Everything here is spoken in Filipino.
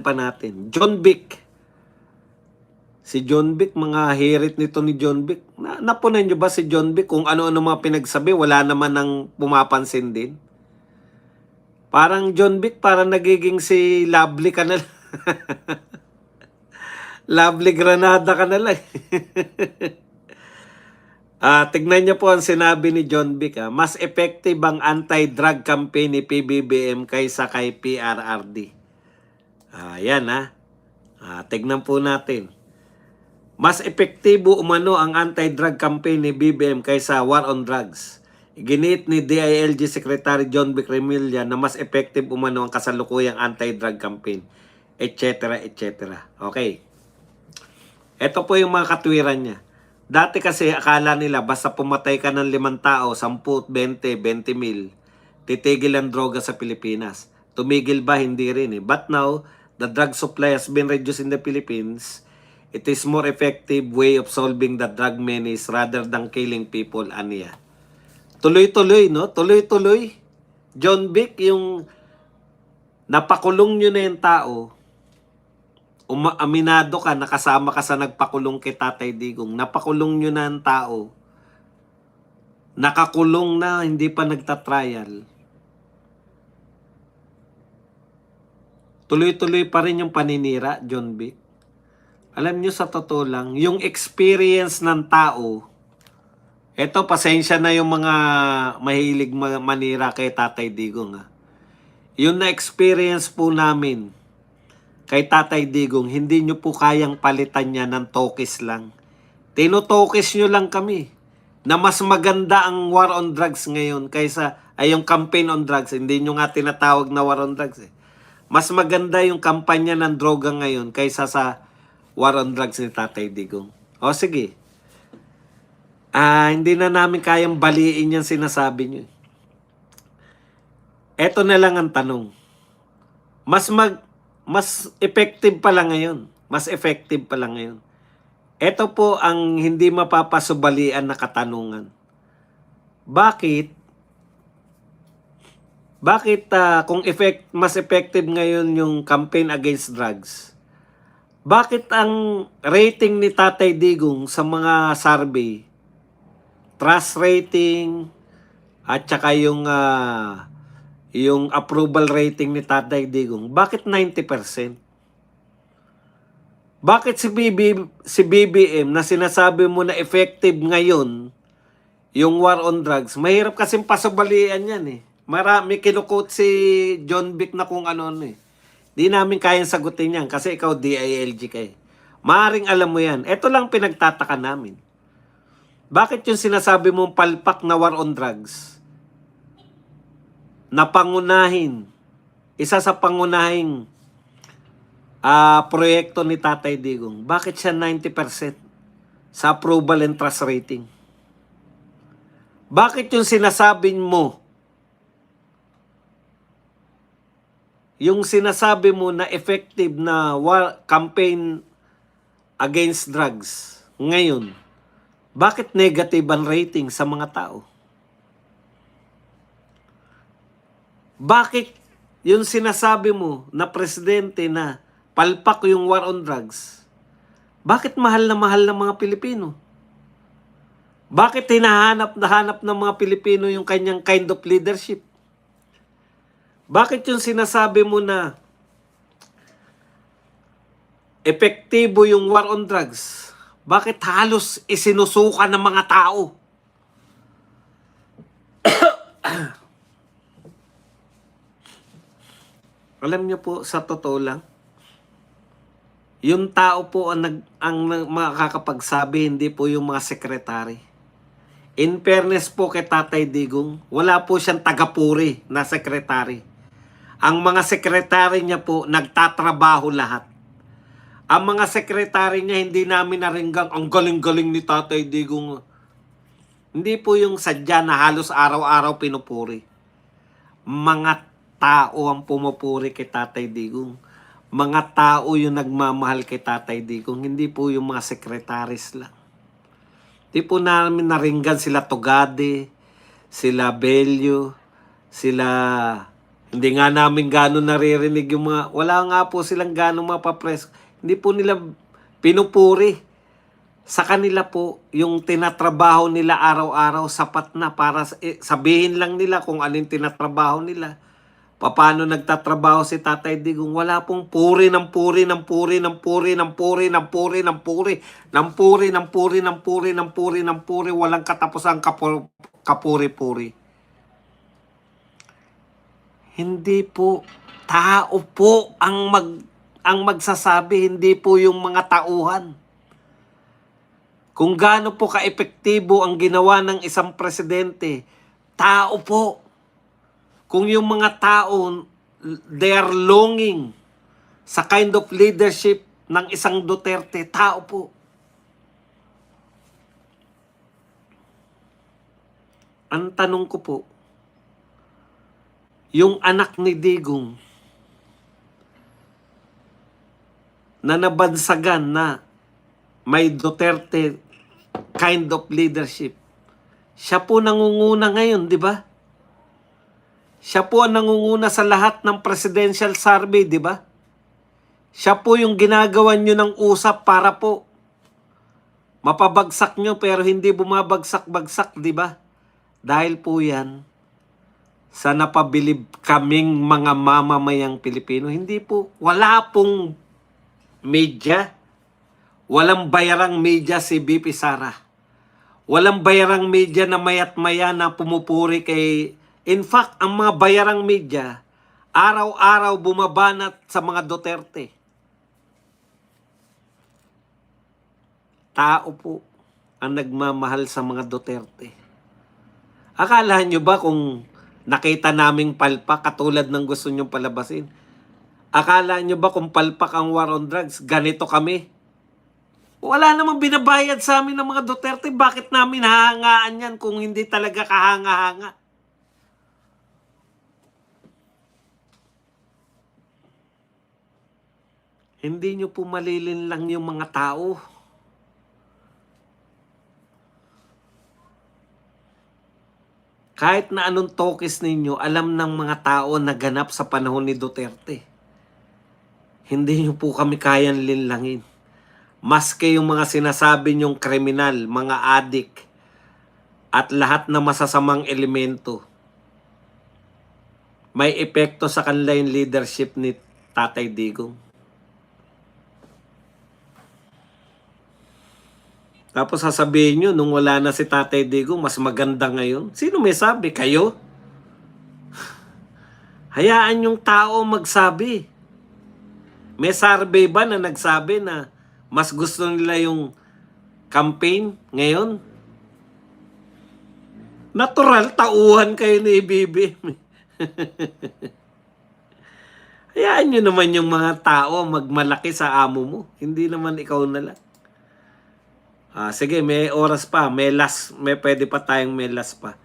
pa natin. John Vic. Si John Vic, mga hirit nito ni John Vic. Napunan nyo ba si John Vic? Kung ano-ano mga pinagsabi, wala naman nang pumapansin din. Parang John Vic, parang nagiging si Lovely ka na lang. Lovely Granada ka na lang. Tignan niyo po ang sinabi ni John Vic. Mas effective ang anti-drug campaign ni PBBM kaysa kay PRRD. Yan tignan po natin. Mas epektibo umano ang anti-drug campaign ni BBM kaysa war on drugs. Ginit ni DILG Secretary John Vic Remilla na mas effective umano ang kasalukuyang anti-drug campaign, etc. etc. Okay. Ito po yung mga katwiran niya. Dati kasi akala nila basta pumatay ka ng 5 tao, 10, 20, 20 mil, titigil ang droga sa Pilipinas. Tumigil ba? Hindi rin. But now, the drug supply has been reduced in the Philippines. It is more effective way of solving the drug menace rather than killing people, aniya. Tuloy-tuloy, no? Tuloy-tuloy. John Vic, yung napakulong nyo na yung tao, aminado ka, nakasama ka sa nagpakulong kay Tatay Digong, napakulong nyo na ang tao, nakakulong na, hindi pa nagtatrial. Tuloy-tuloy pa rin yung paninira, John Vic. Alam nyo, sa totoo lang, yung experience ng tao, eto, pasensya na yung mga mahilig manira kay Tatay Digong. Yung na-experience po namin kay Tatay Digong, hindi nyo po kayang palitan niya ng tokis lang. Tinutokis nyo lang kami na mas maganda ang war on drugs ngayon kaysa yung campaign on drugs. Hindi nyo nga tinatawag na war on drugs. Mas maganda yung kampanya ng droga ngayon kaysa sa war on drugs ni Tatay Digong. O sige. Hindi na namin kayang baliin yung sinasabi nyo. Eto na lang ang tanong. Mas effective pala ngayon. Mas effective pala ngayon. Ito po ang hindi mapapasubalian na katanungan. Bakit kung mas effective ngayon yung campaign against drugs, bakit ang rating ni Tatay Digong sa mga survey, trust rating, at saka yung approval rating ni Tatay Digong, bakit 90%? Bakit si BBM na sinasabi mo na effective ngayon yung war on drugs, mahirap kasing pasubalian yan Marami kinukot si John Vic na kung ano Di namin kayang sagutin yan kasi ikaw DILG kayo. Maaring alam mo yan. Ito lang pinagtataka namin. Bakit yung sinasabi mong palpak na war on drugs na pangunahin, isa sa pangunahing proyekto ni Tatay Digong, bakit siya 90% sa approval and trust rating? Bakit yung sinasabi mo na effective na campaign against drugs ngayon, bakit negative ang rating sa mga tao? Bakit yung sinasabi mo na presidente na palpak yung war on drugs, bakit mahal na mga Pilipino? Bakit hinahanap ng mga Pilipino yung kanyang kind of leadership? Bakit yung sinasabi mo na epektibo yung war on drugs, bakit halos isinusuka ng mga tao? Alam niyo po, sa totoo lang, yung tao po ang makakapagsabi, hindi po yung mga sekretary. In fairness po kay Tatay Digong, wala po siyang tagapuri na sekretary. Ang mga sekretary niya po, nagtatrabaho lahat. Ang mga sekretary niya, hindi namin naringgang, ang galing-galing ni Tatay Digong. Hindi po yung sadya na halos araw-araw pinupuri. Mga tao ang pumupuri kay Tatay Digong. Mga tao yung nagmamahal kay Tatay Digong. Hindi po yung mga sekretaris lang. Hindi po namin naringgan sila Tugade, sila Bello, sila Hindi nga namin gano'n naririnig yung mga, wala nga po silang gano'ng mapapress. Hindi po nila pinupuri. Sa kanila po, yung tinatrabaho nila araw-araw, sapat na para sabihin lang nila kung anong tinatrabaho nila. Paano nagtatrabaho si Tatay Digong? Wala pong puri ng puri ng puri ng puri ng puri ng puri ng puri ng puri ng puri ng puri ng puri ng puri, walang katapusang kapuri-puri. Hindi po, tao po ang magsasabi, hindi po yung mga tauhan. Kung gaano po kaepektibo ang ginawa ng isang presidente, tao po. Kung yung mga tao, they are longing sa kind of leadership ng isang Duterte, tao po. Ang tanong ko po, yung anak ni Digong na nabansagan na may Duterte kind of leadership, siya po nangunguna ngayon, di ba? Siya po ang nangunguna sa lahat ng presidential survey, di ba? Siya po yung ginagawan nyo ng usap para po mapabagsak nyo pero hindi bumabagsak-bagsak, di ba? Dahil po yan sa napabilib kaming mga mamamayang Pilipino. Hindi po, wala pong media, walang bayarang media si BP Sara. Walang bayarang media na mayat maya na pumupuri kay... In fact, ang mga bayarang media, araw-araw bumabanat sa mga Duterte. Tao po ang nagmamahal sa mga Duterte. Akala nyo ba kung nakita naming palpak katulad ng gusto nyong palabasin? Akala nyo ba kung palpak ang war on drugs, ganito kami? Wala namang binabayad sa amin ng mga Duterte. Bakit namin hahangaan yan kung hindi talaga kahanga-hanga? Hindi nyo po malilin lang yung mga tao. Kahit na anong tokis ninyo, alam ng mga tao na ganap sa panahon ni Duterte. Hindi nyo po kami kayang linlangin. Maski yung mga sinasabi nyong kriminal, mga adik, at lahat na masasamang elemento, may epekto sa kanila yung leadership ni Tatay Digong. Tapos sasabihin nyo, nung wala na si Tatay Digong, mas maganda ngayon. Sino may sabi? Kayo? Hayaan yung tao magsabi. May survey ba na nagsabi na mas gusto nila yung campaign ngayon? Natural, tauhan kayo ni BBM. Hayaan nyo naman yung mga tao magmalaki sa amo mo. Hindi naman ikaw na lang. Sige, may oras pa. May pwede pa tayong may last pa.